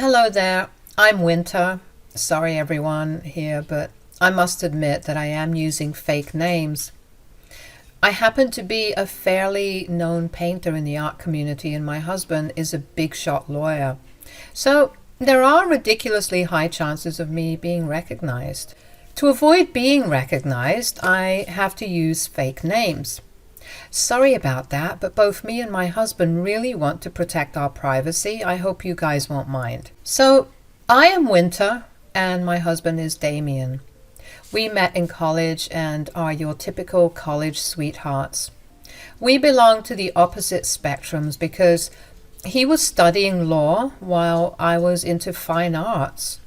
Hello there, I'm Winter. Sorry everyone here, but I must admit that I am using fake names. I happen to be a fairly known painter in the art community, and my husband is a big shot lawyer. So there are ridiculously high chances of me being recognized. To avoid being recognized, I have to use fake names. Sorry about that, but both me and my husband really want to protect our privacy. I hope you guys won't mind. So, I am Winter, and my husband is Damien. We met in college and are your typical college sweethearts. We belong to the opposite spectrums because he was studying law while I was into fine arts.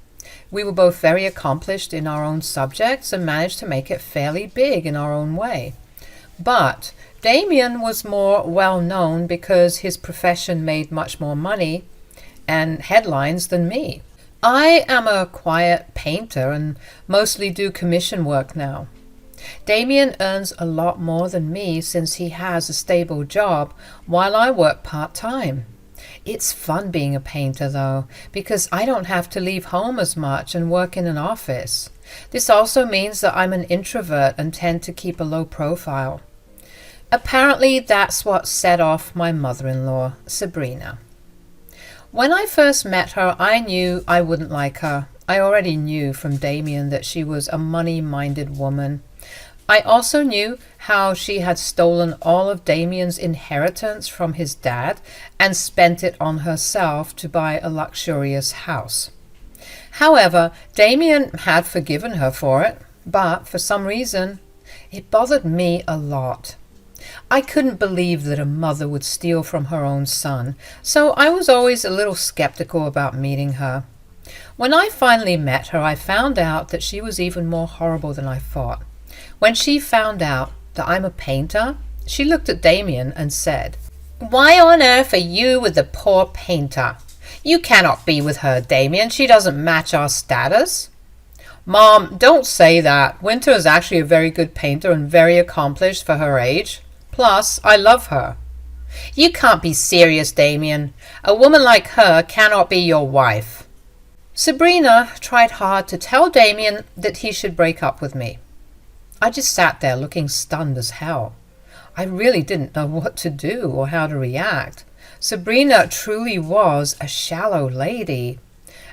We were both very accomplished in our own subjects and managed to make it fairly big in our own way. But Damien was more well known because his profession made much more money and headlines than me. I am a quiet painter and mostly do commission work now. Damien earns a lot more than me since he has a stable job while I work part-time. It's fun being a painter though, because I don't have to leave home as much and work in an office. This also means that I'm an introvert and tend to keep a low profile. Apparently that's what set off my mother-in-law, Sabrina. When I first met her, I knew I wouldn't like her. I already knew from Damien that she was a money-minded woman. I also knew how she had stolen all of Damien's inheritance from his dad and spent it on herself to buy a luxurious house. However, Damien had forgiven her for it, but for some reason, it bothered me a lot. I couldn't believe that a mother would steal from her own son, so I was always a little skeptical about meeting her. When I finally met her, I found out that she was even more horrible than I thought. When she found out that I'm a painter, she looked at Damien and said, "Why on earth are you with the poor painter? You cannot be with her, Damien. She doesn't match our status." "Mom, don't say that. Winter is actually a very good painter and very accomplished for her age. Plus, I love her." "You can't be serious, Damien. A woman like her cannot be your wife." Sabrina tried hard to tell Damien that he should break up with me. I just sat there looking stunned as hell. I really didn't know what to do or how to react. Sabrina truly was a shallow lady,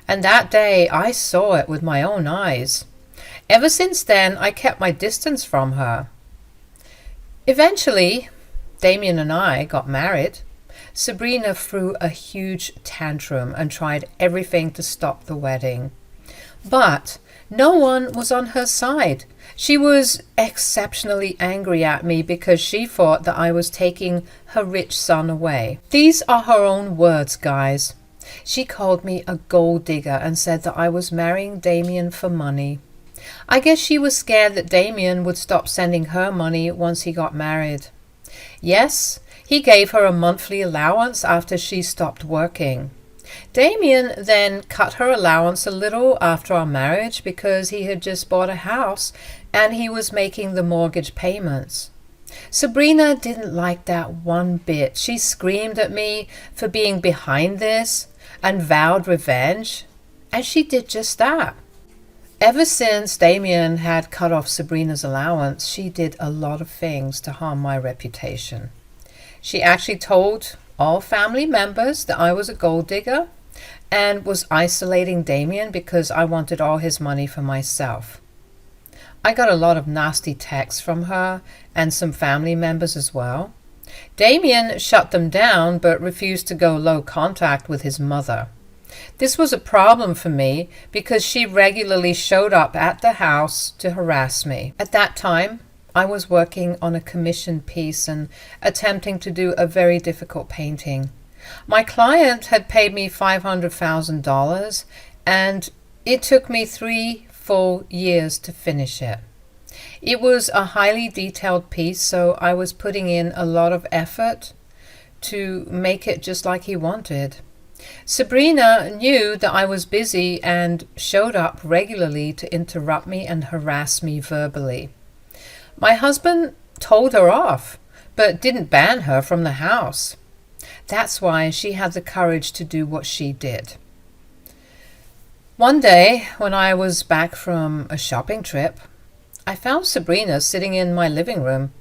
and that day I saw it with my own eyes. Ever since then, I kept my distance from her. Eventually, Damien and I got married. Sabrina threw a huge tantrum and tried everything to stop the wedding. But no one was on her side. She was exceptionally angry at me because she thought that I was taking her rich son away. These are her own words, guys. She called me a gold digger and said that I was marrying Damien for money. I guess she was scared that Damien would stop sending her money once he got married. Yes, he gave her a monthly allowance after she stopped working. Damien then cut her allowance a little after our marriage because he had just bought a house and he was making the mortgage payments. Sabrina didn't like that one bit. She screamed at me for being behind this and vowed revenge, and she did just that. Ever since Damien had cut off Sabrina's allowance, she did a lot of things to harm my reputation. She actually told all family members that I was a gold digger and was isolating Damien because I wanted all his money for myself. I got a lot of nasty texts from her and some family members as well. Damien shut them down but refused to go low contact with his mother. This was a problem for me because she regularly showed up at the house to harass me. At that time, I was working on a commission piece and attempting to do a very difficult painting. My client had paid me $500,000 and it took me 3 full years to finish it. It was a highly detailed piece, so I was putting in a lot of effort to make it just like he wanted. Sabrina knew that I was busy and showed up regularly to interrupt me and harass me verbally. My husband told her off, but didn't ban her from the house. That's why she had the courage to do what she did. One day, when I was back from a shopping trip, I found Sabrina sitting in my living room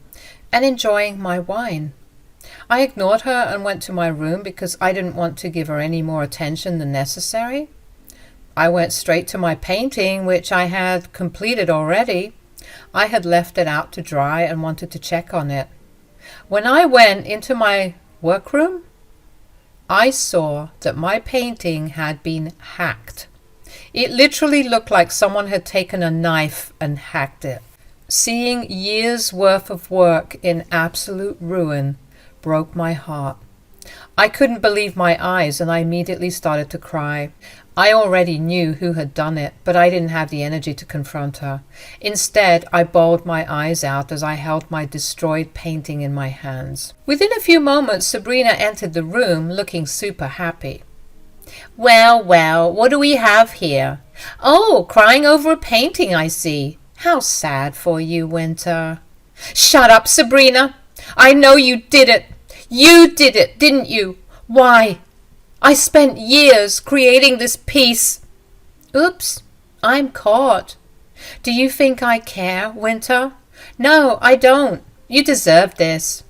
and enjoying my wine. I ignored her and went to my room because I didn't want to give her any more attention than necessary. I went straight to my painting, which I had completed already. I had left it out to dry and wanted to check on it. When I went into my workroom, I saw that my painting had been hacked. It literally looked like someone had taken a knife and hacked it. Seeing years' worth of work in absolute ruin broke my heart. I couldn't believe my eyes and I immediately started to cry. I already knew who had done it, but I didn't have the energy to confront her. Instead, I bawled my eyes out as I held my destroyed painting in my hands. Within a few moments, Sabrina entered the room looking super happy. Well, well, what do we have here? Oh, crying over a painting, I see. How sad for you, Winter. Shut up, Sabrina. I know you did it. You did it, didn't you? Why? I spent years creating this piece. Oops, I'm caught. Do you think I care, Winter? No, I don't. You deserve this.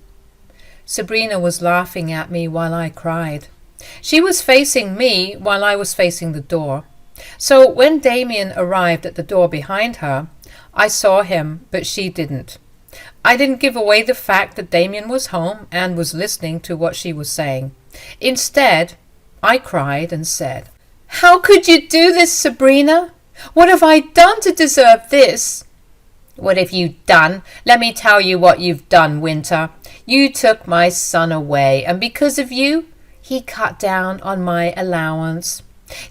Sabrina was laughing at me while I cried. She was facing me while I was facing the door. So when Damien arrived at the door behind her, I saw him, but she didn't. I didn't give away the fact that Damien was home and was listening to what she was saying. Instead, I cried and said, How could you do this, Sabrina? What have I done to deserve this? What have you done? Let me tell you what you've done, Winter. You took my son away, and because of you, he cut down on my allowance.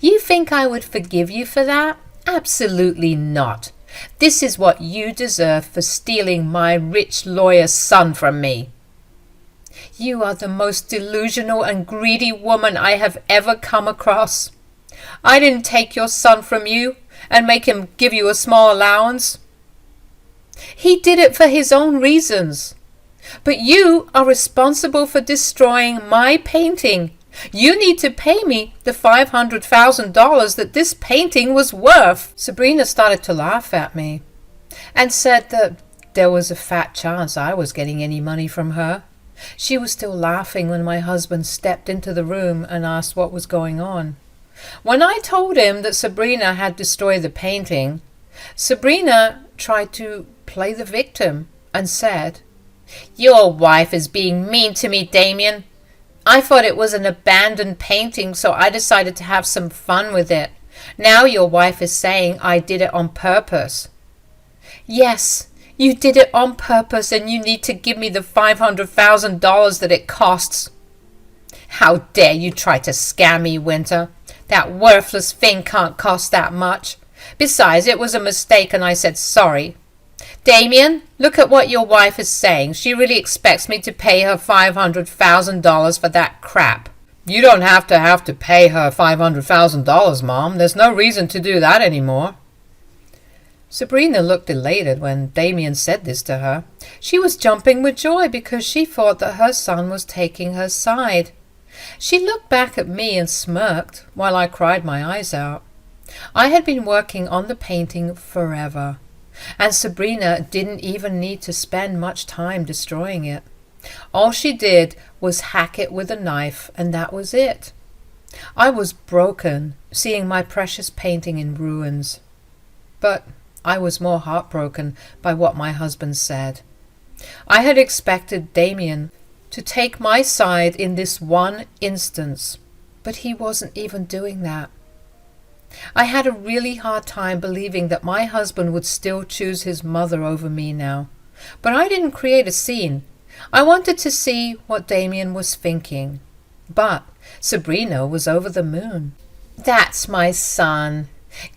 You think I would forgive you for that? Absolutely not. This is what you deserve for stealing my rich lawyer's son from me. You are the most delusional and greedy woman I have ever come across. I didn't take your son from you and make him give you a small allowance. He did it for his own reasons. But you are responsible for destroying my painting. You need to pay me the $500,000 that this painting was worth. Sabrina started to laugh at me and said that there was a fat chance I was getting any money from her. She was still laughing when my husband stepped into the room and asked what was going on. When I told him that Sabrina had destroyed the painting, Sabrina tried to play the victim and said, Your wife is being mean to me, Damien. I thought it was an abandoned painting, so I decided to have some fun with it. Now your wife is saying I did it on purpose. Yes, you did it on purpose, and you need to give me the $500,000 that it costs. How dare you try to scam me, Winter? That worthless thing can't cost that much. Besides, it was a mistake and I said sorry. Damien, look at what your wife is saying. She really expects me to pay her $500,000 for that crap. You don't have to pay her $500,000, Mom. There's no reason to do that anymore. Sabrina looked elated when Damien said this to her. She was jumping with joy because she thought that her son was taking her side. She looked back at me and smirked while I cried my eyes out. I had been working on the painting forever, and Sabrina didn't even need to spend much time destroying it. All she did was hack it with a knife, and that was it. I was broken, seeing my precious painting in ruins. But I was more heartbroken by what my husband said. I had expected Damien to take my side in this one instance, but he wasn't even doing that. I had a really hard time believing that my husband would still choose his mother over me now. But I didn't create a scene. I wanted to see what Damien was thinking. But Sabrina was over the moon. That's my son.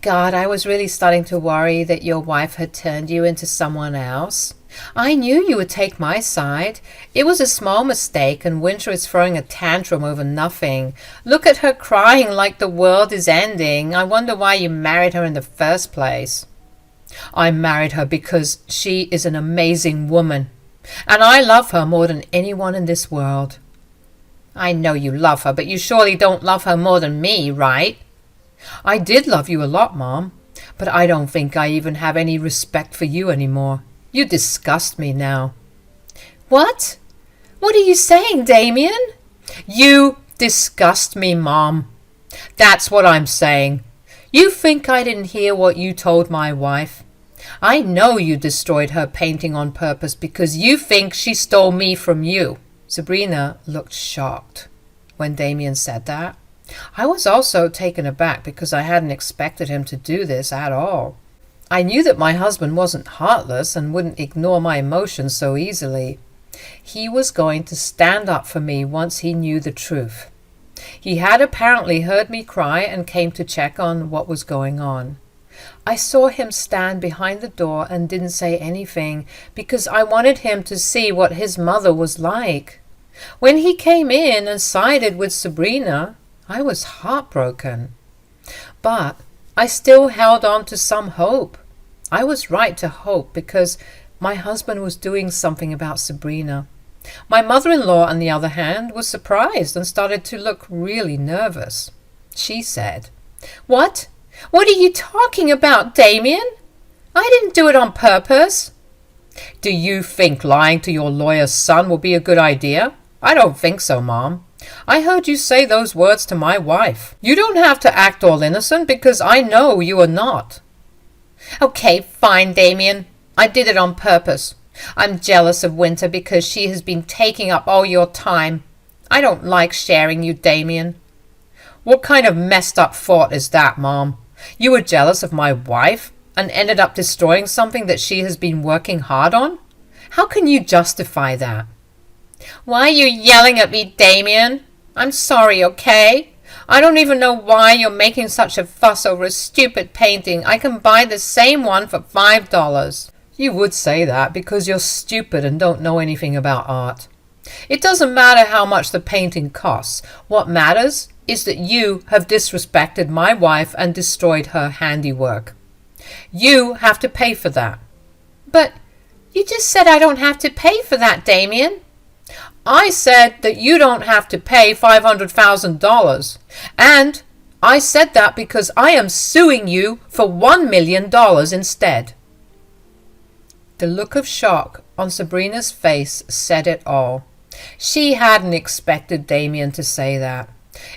God, I was really starting to worry that your wife had turned you into someone else. I knew you would take my side. It was a small mistake, and Winter is throwing a tantrum over nothing. Look at her crying like the world is ending. I wonder why you married her in the first place. I married her because she is an amazing woman, and I love her more than anyone in this world. I know you love her, but you surely don't love her more than me, right? I did love you a lot, Mom, but I don't think I even have any respect for you anymore. You disgust me now. What? What are you saying, Damien? You disgust me, Mom. That's what I'm saying. You think I didn't hear what you told my wife? I know you destroyed her painting on purpose because you think she stole me from you. Sabrina looked shocked when Damien said that. I was also taken aback because I hadn't expected him to do this at all. I knew that my husband wasn't heartless and wouldn't ignore my emotions so easily. He was going to stand up for me once he knew the truth. He had apparently heard me cry and came to check on what was going on. I saw him stand behind the door and didn't say anything because I wanted him to see what his mother was like. When he came in and sided with Sabrina, I was heartbroken. But I still held on to some hope. I was right to hope because my husband was doing something about Sabrina. My mother-in-law, on the other hand, was surprised and started to look really nervous. She said, "What? What are you talking about, Damien? I didn't do it on purpose." "Do you think lying to your lawyer's son will be a good idea?" "I don't think so, Mom. I heard you say those words to my wife. You don't have to act all innocent because I know you are not." "Okay, fine, Damien. I did it on purpose. I'm jealous of Winter because she has been taking up all your time. I don't like sharing you, Damien." "What kind of messed up thought is that, Mom? You were jealous of my wife and ended up destroying something that she has been working hard on? How can you justify that?" "Why are you yelling at me, Damien? I'm sorry, okay? I don't even know why you're making such a fuss over a stupid painting. I can buy the same one for $5. "You would say that because you're stupid and don't know anything about art. It doesn't matter how much the painting costs. What matters is that you have disrespected my wife and destroyed her handiwork. You have to pay for that." "But you just said I don't have to pay for that, Damien." "I said that you don't have to pay $500,000. And I said that because I am suing you for $1 million instead. The look of shock on Sabrina's face said it all. She hadn't expected Damien to say that.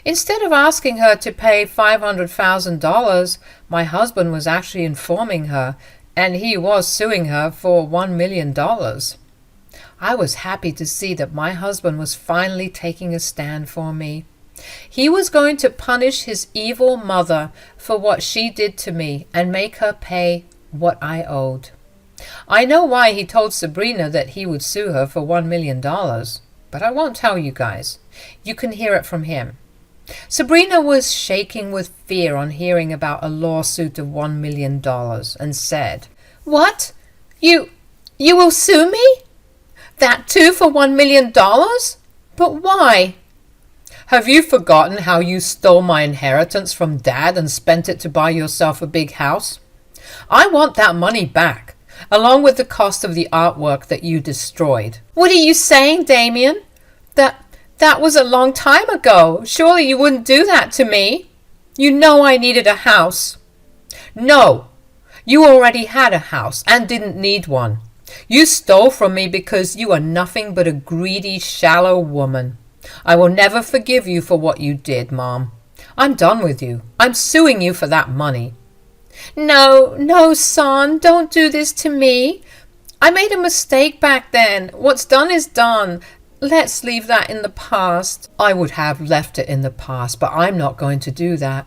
Instead of asking her to pay $500,000, my husband was actually informing her, and he was suing her for $1 million. I was happy to see that my husband was finally taking a stand for me. He was going to punish his evil mother for what she did to me and make her pay what I owed. I know why he told Sabrina that he would sue her for $1 million, but I won't tell you guys. You can hear it from him. Sabrina was shaking with fear on hearing about a lawsuit of $1 million and said, "What? You will sue me? That too for $1 million? But why?" "Have you forgotten how you stole my inheritance from Dad and spent it to buy yourself a big house? I want that money back, along with the cost of the artwork that you destroyed." "What are you saying, Damien? That was a long time ago. Surely you wouldn't do that to me. You know I needed a house." "No, you already had a house and didn't need one. You stole from me because you are nothing but a greedy, shallow woman. I will never forgive you for what you did, Mom. I'm done with you. I'm suing you for that money." No, son, don't do this to me. I made a mistake back then. What's done is done. Let's leave that in the past." "I would have left it in the past, but I'm not going to do that.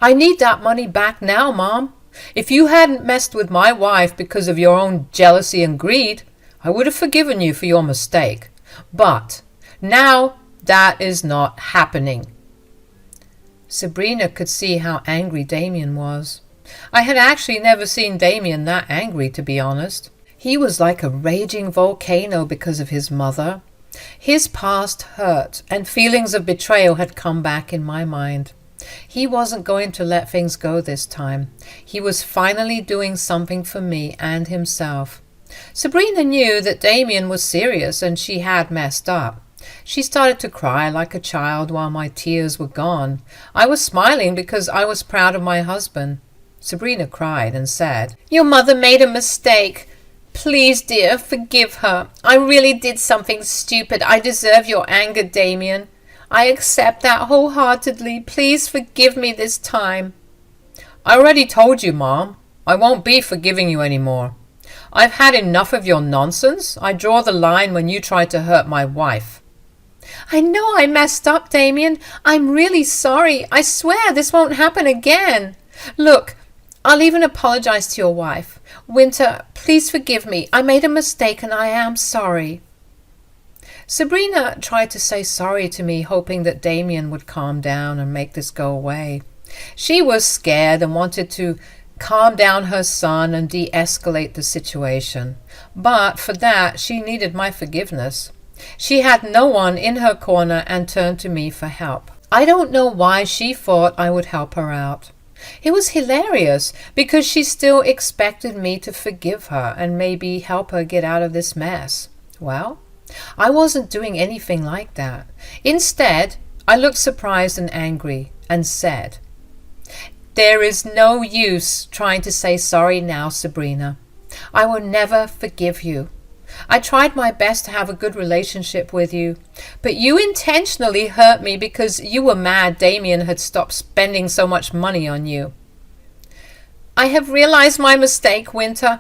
I need that money back now, Mom. If you hadn't messed with my wife because of your own jealousy and greed, I would have forgiven you for your mistake. But now that is not happening." Sabrina could see how angry Damien was. I had actually never seen Damien that angry, to be honest. He was like a raging volcano because of his mother. His past hurt and feelings of betrayal had come back in my mind. He wasn't going to let things go this time. He was finally doing something for me and himself. Sabrina knew that Damien was serious and she had messed up. She started to cry like a child while my tears were gone. I was smiling because I was proud of my husband. Sabrina cried and said, "Your mother made a mistake. Please, dear, forgive her. I really did something stupid. I deserve your anger, Damien. I accept that wholeheartedly. Please forgive me this time." "I already told you, Mom. I won't be forgiving you anymore. I've had enough of your nonsense. I draw the line when you try to hurt my wife." "I know I messed up, Damien. I'm really sorry. I swear this won't happen again. Look, I'll even apologize to your wife. Winter, please forgive me. I made a mistake and I am sorry." Sabrina tried to say sorry to me, hoping that Damien would calm down and make this go away. She was scared and wanted to calm down her son and de-escalate the situation. But for that, she needed my forgiveness. She had no one in her corner and turned to me for help. I don't know why she thought I would help her out. It was hilarious because she still expected me to forgive her and maybe help her get out of this mess. Well, I wasn't doing anything like that. Instead, I looked surprised and angry and said, "There is no use trying to say sorry now, Sabrina. I will never forgive you. I tried my best to have a good relationship with you, but you intentionally hurt me because you were mad Damien had stopped spending so much money on you." "I have realized my mistake, Winter.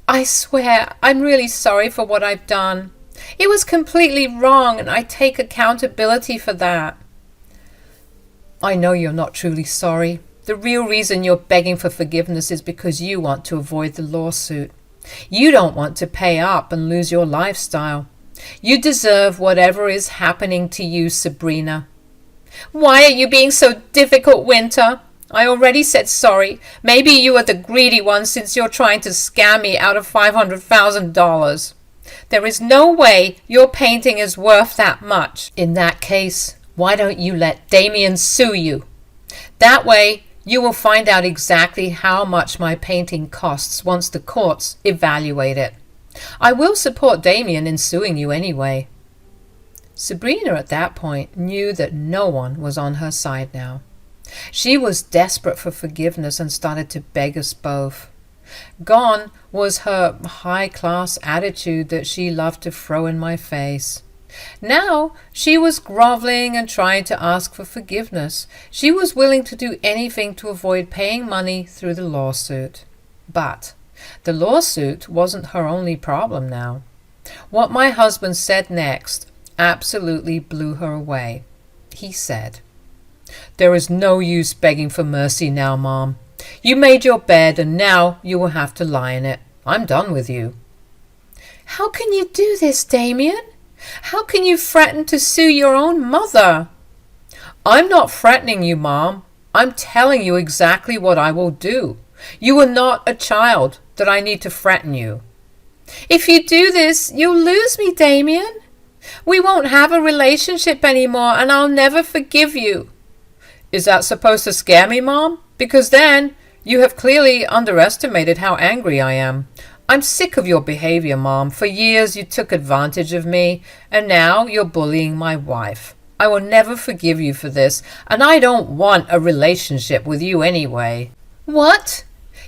I swear I'm really sorry for what I've done. It was completely wrong and I take accountability for that." "I know you're not truly sorry. The real reason you're begging for forgiveness is because you want to avoid the lawsuit. You don't want to pay up and lose your lifestyle. You deserve whatever is happening to you, Sabrina." "Why are you being so difficult, Winter? I already said sorry. Maybe you are the greedy one since you're trying to scam me out of $500,000. There is no way your painting is worth that much." "In that case, why don't you let Damien sue you? That way, you will find out exactly how much my painting costs once the courts evaluate it. I will support Damien in suing you anyway." Sabrina at that point knew that no one was on her side now. She was desperate for forgiveness and started to beg us both. Gone was her high-class attitude that she loved to throw in my face. Now she was groveling and trying to ask for forgiveness. She was willing to do anything to avoid paying money through the lawsuit. But the lawsuit wasn't her only problem now. What my husband said next absolutely blew her away. He said, "There is no use begging for mercy now, Mom. You made your bed and now you will have to lie in it. I'm done with you." "How can you do this, Damien? How can you threaten to sue your own mother?" "I'm not threatening you, Mom. I'm telling you exactly what I will do. You are not a child that I need to threaten you." "If you do this, you'll lose me, Damien. We won't have a relationship anymore and I'll never forgive you." "Is that supposed to scare me, Mom? Because then you have clearly underestimated how angry I am. I'm sick of your behavior, Mom. For years you took advantage of me, and now you're bullying my wife. I will never forgive you for this, and I don't want a relationship with you anyway." "What?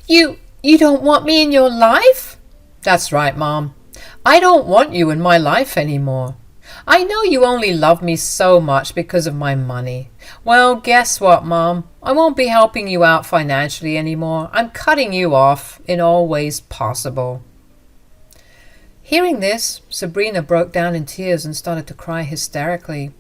You don't want me in your life?" "That's right, Mom. I don't want you in my life anymore. I know you only love me so much because of my money. Well, guess what, Mom? I won't be helping you out financially anymore. I'm cutting you off in all ways possible." Hearing this, Sabrina broke down in tears and started to cry hysterically.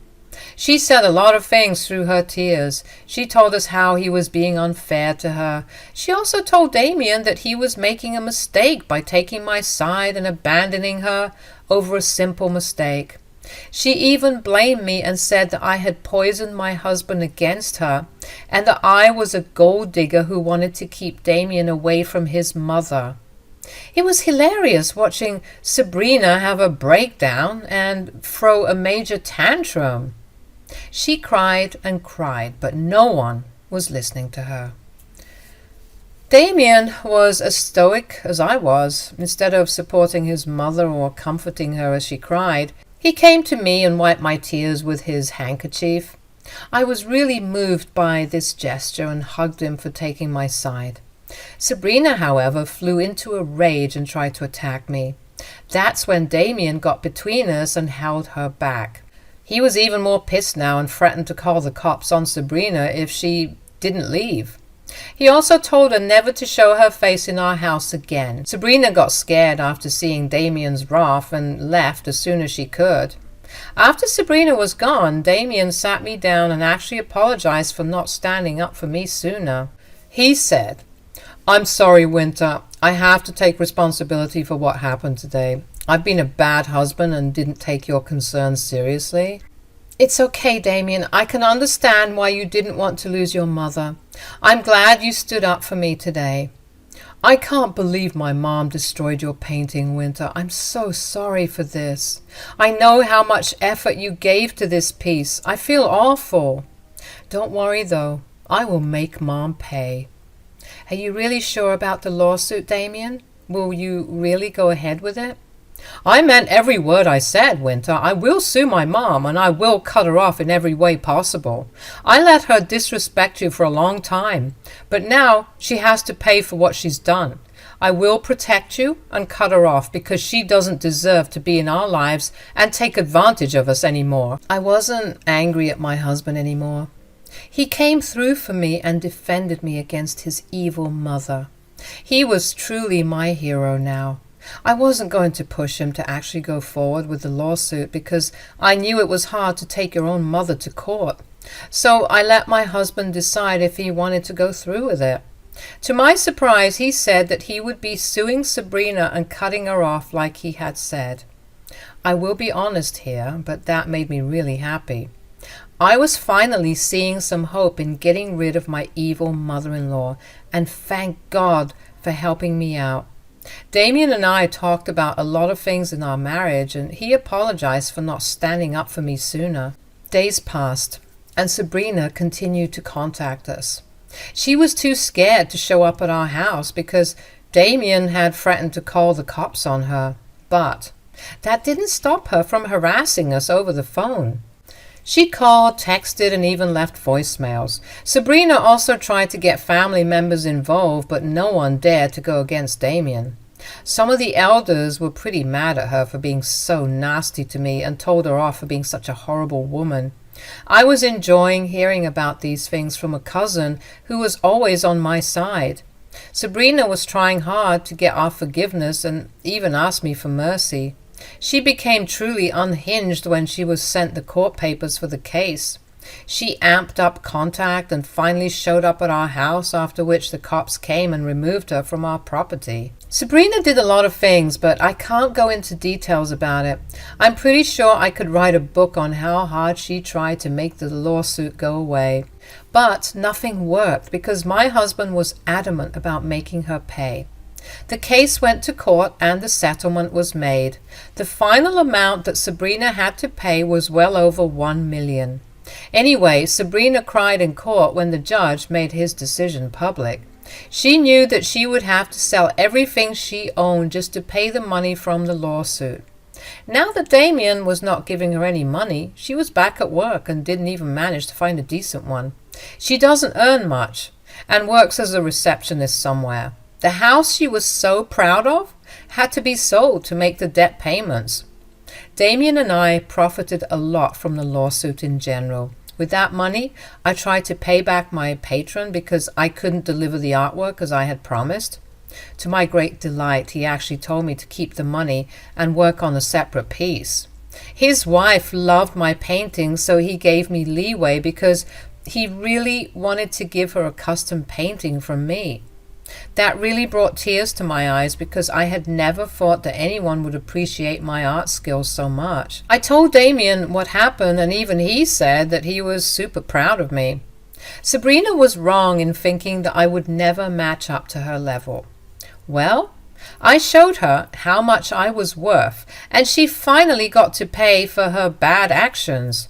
She said a lot of things through her tears. She told us how he was being unfair to her. She also told Damien that he was making a mistake by taking my side and abandoning her over a simple mistake. She even blamed me and said that I had poisoned my husband against her and that I was a gold digger who wanted to keep Damien away from his mother. It was hilarious watching Sabrina have a breakdown and throw a major tantrum. She cried and cried, but no one was listening to her. Damien was as stoic as I was. Instead of supporting his mother or comforting her as she cried, He came to me and wiped my tears with his handkerchief. I was really moved by this gesture and hugged him for taking my side. Sabrina, however, flew into a rage and tried to attack me. That's when Damien got between us and held her back. He was even more pissed now and threatened to call the cops on Sabrina if she didn't leave. He also told her never to show her face in our house again. Sabrina got scared after seeing Damien's wrath and left as soon as she could. After Sabrina was gone, Damien sat me down and actually apologized for not standing up for me sooner. He said, "I'm sorry, Winter. I have to take responsibility for what happened today. I've been a bad husband and didn't take your concerns seriously." "It's okay, Damien. I can understand why you didn't want to lose your mother. I'm glad you stood up for me today." "I can't believe my mom destroyed your painting, Winter. I'm so sorry for this. I know how much effort you gave to this piece. I feel awful." "Don't worry, though. I will make Mom pay." "Are you really sure about the lawsuit, Damien? Will you really go ahead with it?" "I meant every word I said, Winter. I will sue my mom, and I will cut her off in every way possible. I let her disrespect you for a long time, but now she has to pay for what she's done. I will protect you and cut her off because she doesn't deserve to be in our lives and take advantage of us anymore." I wasn't angry at my husband anymore. He came through for me and defended me against his evil mother. He was truly my hero now. I wasn't going to push him to actually go forward with the lawsuit because I knew it was hard to take your own mother to court. So I let my husband decide if he wanted to go through with it. To my surprise, he said that he would be suing Sabrina and cutting her off like he had said. I will be honest here, but that made me really happy. I was finally seeing some hope in getting rid of my evil mother-in-law, and thank God for helping me out. Damien and I talked about a lot of things in our marriage, and he apologized for not standing up for me sooner. Days passed, and Sabrina continued to contact us. She was too scared to show up at our house because Damien had threatened to call the cops on her, but that didn't stop her from harassing us over the phone. She called, texted, and even left voicemails. Sabrina also tried to get family members involved, but no one dared to go against Damien. Some of the elders were pretty mad at her for being so nasty to me and told her off for being such a horrible woman. I was enjoying hearing about these things from a cousin who was always on my side. Sabrina was trying hard to get our forgiveness and even asked me for mercy. She became truly unhinged when she was sent the court papers for the case. She amped up contact and finally showed up at our house, after which the cops came and removed her from our property. Sabrina did a lot of things, but I can't go into details about it. I'm pretty sure I could write a book on how hard she tried to make the lawsuit go away. But nothing worked because my husband was adamant about making her pay. The case went to court and the settlement was made. The final amount that Sabrina had to pay was well over $1 million. Anyway, Sabrina cried in court when the judge made his decision public. She knew that she would have to sell everything she owned just to pay the money from the lawsuit. Now that Damien was not giving her any money, she was back at work and didn't even manage to find a decent one. She doesn't earn much and works as a receptionist somewhere. The house she was so proud of had to be sold to make the debt payments. Damien and I profited a lot from the lawsuit in general. With that money, I tried to pay back my patron because I couldn't deliver the artwork as I had promised. To my great delight, he actually told me to keep the money and work on a separate piece. His wife loved my painting, so he gave me leeway because he really wanted to give her a custom painting from me. That really brought tears to my eyes because I had never thought that anyone would appreciate my art skills so much. I told Damien what happened, and even he said that he was super proud of me. Sabrina was wrong in thinking that I would never match up to her level. Well, I showed her how much I was worth, and she finally got to pay for her bad actions.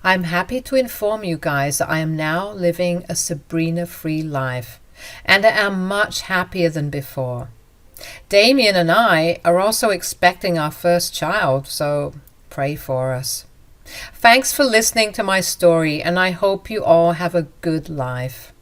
I'm happy to inform you guys that I am now living a Sabrina-free life, and I am much happier than before. Damien and I are also expecting our first child, so pray for us. Thanks for listening to my story, and I hope you all have a good life.